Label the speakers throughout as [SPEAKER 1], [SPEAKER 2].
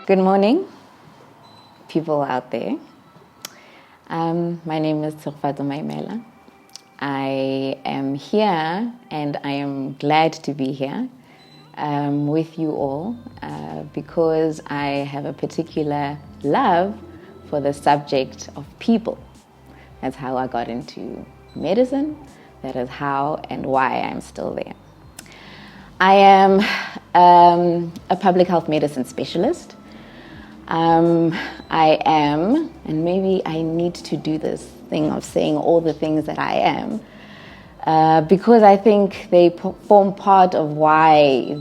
[SPEAKER 1] Good morning, people out there. My name is Tshego Maimela. I am here and I am glad to be here with you all because I have a particular love for the subject of people. That's how I got into medicine. That is how and why I'm still there. I am a public health medicine specialist. I am, and maybe I need to do this thing of saying all the things that I am, because I think they form part of why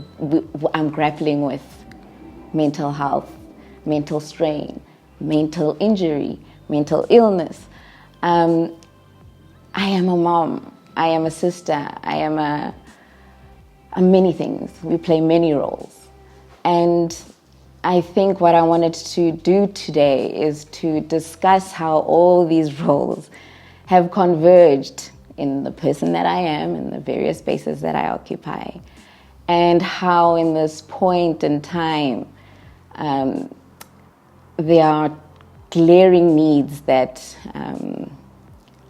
[SPEAKER 1] I'm grappling with mental health, mental strain, mental injury, mental illness. I am a mom, I am a sister, I am a many things. We play many roles. And I think what I wanted to do today is to discuss how all these roles have converged in the person that I am, in the various spaces that I occupy, and how in this point in time there are glaring needs that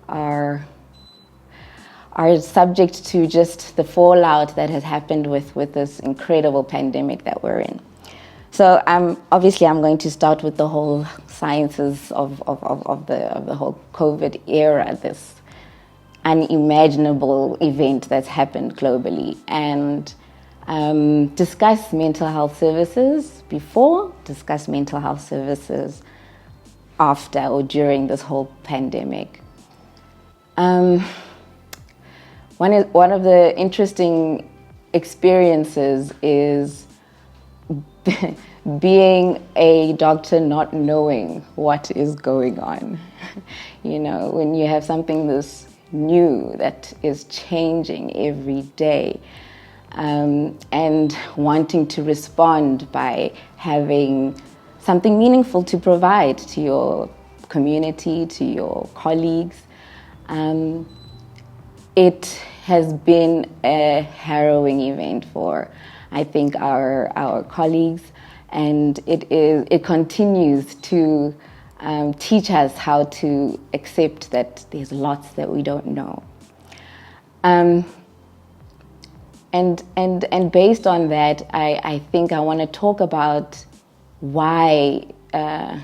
[SPEAKER 1] are subject to just the fallout that has happened with this incredible pandemic that we're in. So obviously I'm going to start with the whole sciences of the whole COVID era, this unimaginable event that's happened globally, and discuss mental health services before, discuss mental health services after or during this whole pandemic. One of the interesting experiences is being a doctor not knowing what is going on. You know, when you have something this new that is changing every day, and wanting to respond by having something meaningful to provide to your community, to your colleagues. It has been a harrowing event for, I think, our colleagues, and it continues to teach us how to accept that there's lots that we don't know. And based on that, I think I want to talk about why the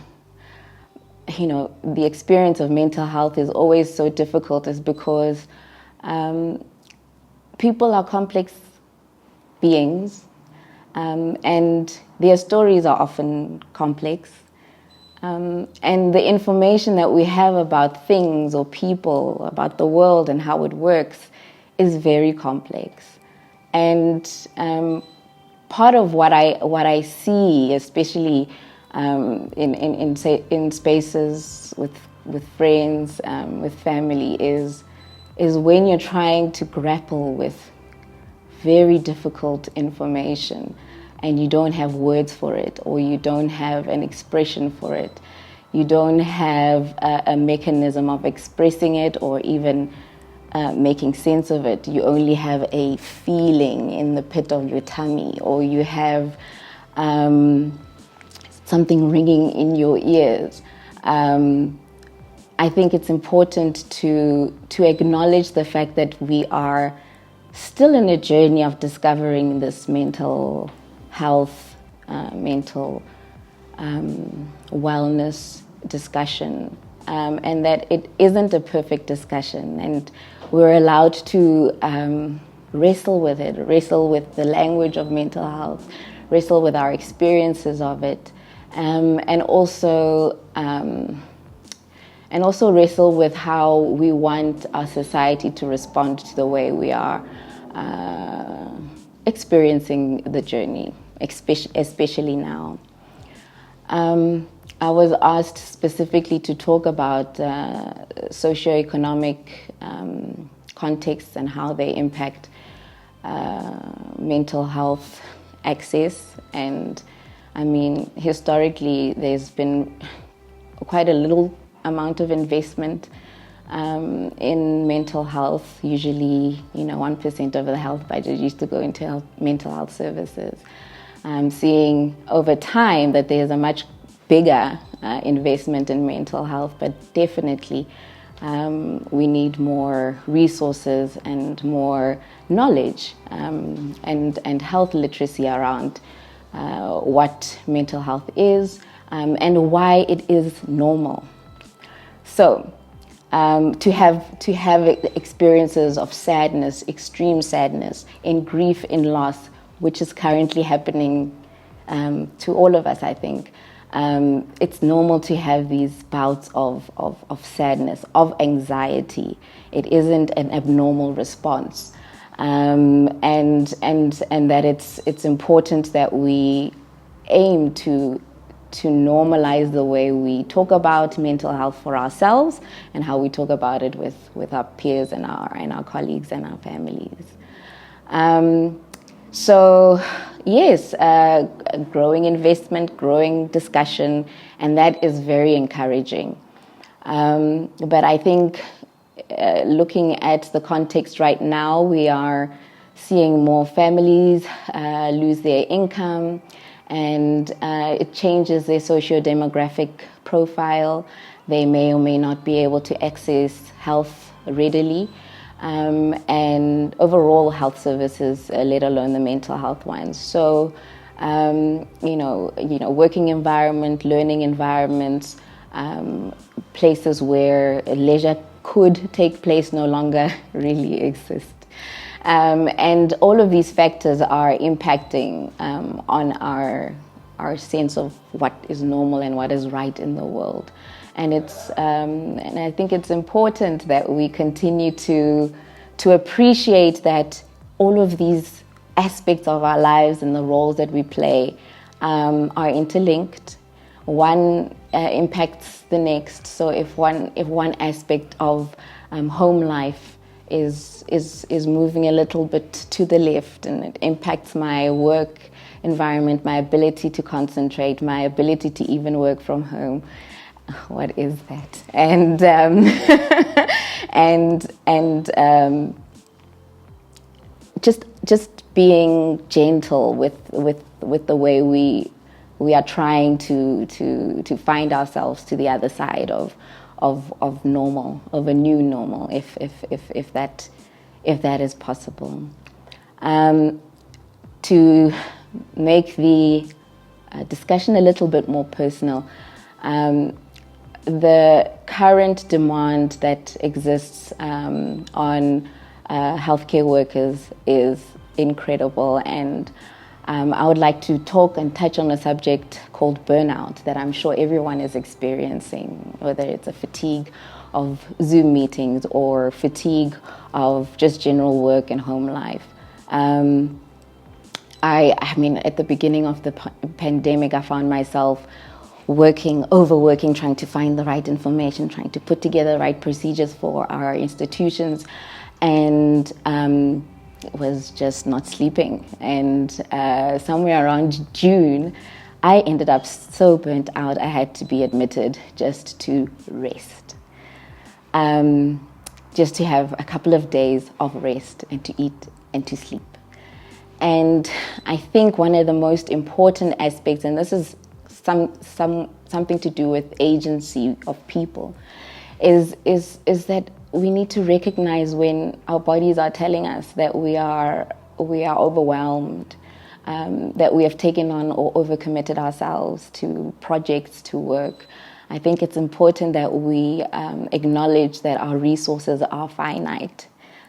[SPEAKER 1] experience of mental health is always so difficult, is because people are complex beings, and their stories are often complex, and the information that we have about things or people, about the world and how it works, is very complex. And part of what I see, especially in spaces with friends, with family, is when you're trying to grapple with very difficult information and you don't have words for it, or you don't have an expression for it, you don't have a mechanism of expressing it or even making sense of it. You only have a feeling in the pit of your tummy, or you have something ringing in your ears. I think it's important to acknowledge the fact that we are still in a journey of discovering this mental health, mental wellness discussion, and that it isn't a perfect discussion, and we're allowed to wrestle with it, wrestle with the language of mental health, wrestle with our experiences of it, and also wrestle with how we want our society to respond to the way we are experiencing the journey, especially now. I was asked specifically to talk about socio-economic contexts and how they impact mental health access. And I mean, historically, there's been quite a little amount of investment in mental health. Usually, 1% of the health budget used to go into mental health services. I'm seeing over time that there's a much bigger investment in mental health, but definitely we need more resources and more knowledge and health literacy around what mental health is and why it is normal. So to have experiences of sadness, extreme sadness, in grief, in loss, which is currently happening to all of us, I think. It's normal to have these bouts of sadness, of anxiety. It isn't an abnormal response, and that it's important that we aim to normalize the way we talk about mental health for ourselves and how we talk about it with our peers and our colleagues and our families. So yes, growing investment, growing discussion, and that is very encouraging. But I think looking at the context right now, we are seeing more families lose their income, and it changes their socio-demographic profile. They may or may not be able to access health readily. And overall health services, let alone the mental health ones. So, working environment, learning environments, places where leisure could take place no longer really exist. And all of these factors are impacting on our sense of what is normal and what is right in the world. And and I think it's important that we continue to appreciate that all of these aspects of our lives and the roles that we play are interlinked. One impacts the next. So if one aspect of home life is moving a little bit to the left, and it impacts my work environment, my ability to concentrate, my ability to even work from home. What is that? And just being gentle with the way we are trying to find ourselves to the other side of normal, of a new normal, if that is possible. To make the discussion a little bit more personal. The current demand that exists on healthcare workers is incredible, and I would like to talk and touch on a subject called burnout that I'm sure everyone is experiencing, whether it's a fatigue of Zoom meetings or fatigue of just general work and home life. I mean, at the beginning of the pandemic, I found myself overworking, trying to find the right information, trying to put together the right procedures for our institutions, and was just not sleeping. And somewhere around June, I ended up so burnt out, I had to be admitted just to rest. Just to have a couple of days of rest and to eat and to sleep. And I think one of the most important aspects, and this is something to do with agency of people, is that we need to recognize when our bodies are telling us that we are overwhelmed, that we have taken on or overcommitted ourselves to projects, to work. I think it's important that we acknowledge that our resources are finite,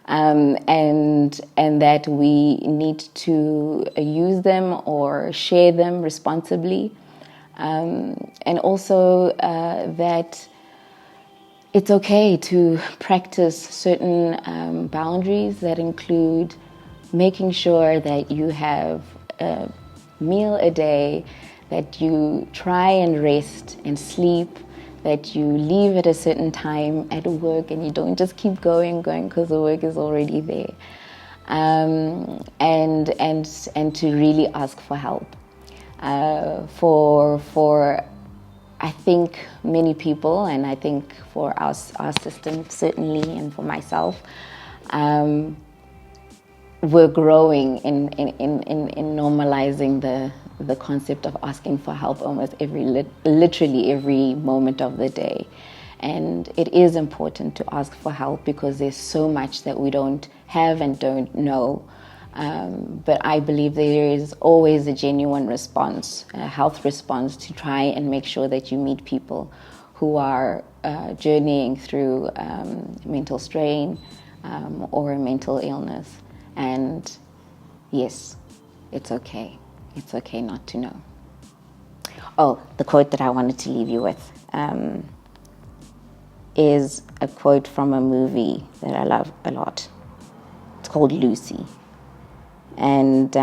[SPEAKER 1] and that we need to use them or share them responsibly, and also that it's okay to practice certain boundaries that include making sure that you have a meal a day, that you try and rest and sleep, that you leave at a certain time at work and you don't just keep going because the work is already there, and to really ask for help. For I think many people, and I think for our system certainly, and for myself, we're growing in normalizing the concept of asking for help almost literally every moment of the day. And it is important to ask for help because there's so much that we don't have and don't know. But I believe there is always a genuine response, a health response, to try and make sure that you meet people who are journeying through mental strain or mental illness. And yes, it's okay. It's okay not to know. Oh, the quote that I wanted to leave you with is a quote from a movie that I love a lot. It's called Lucy. And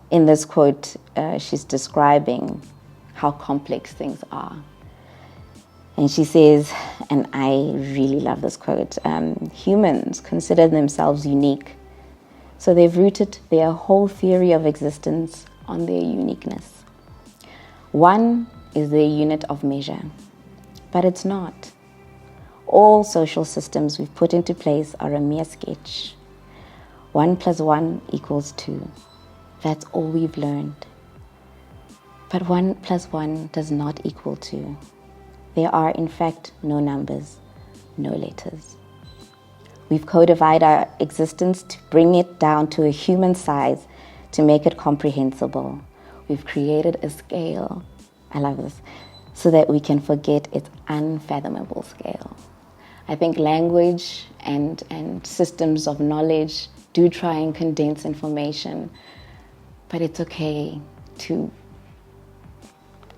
[SPEAKER 1] in this quote, she's describing how complex things are. And she says, and I really love this quote, humans consider themselves unique. So they've rooted their whole theory of existence on their uniqueness. One is their unit of measure, but it's not. All social systems we've put into place are a mere sketch. 1 + 1 = 2. That's all we've learned. But 1 + 1 does not equal 2. There are, in fact, no numbers, no letters. We've codified our existence to bring it down to a human size to make it comprehensible. We've created a scale, I love this, so that we can forget its unfathomable scale. I think language and systems of knowledge do try and condense information, but it's okay to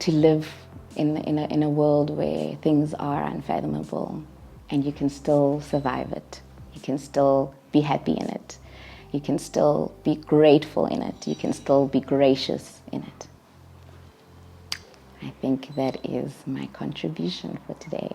[SPEAKER 1] live in a world where things are unfathomable and you can still survive it. You can still be happy in it. You can still be grateful in it. You can still be gracious in it. I think that is my contribution for today.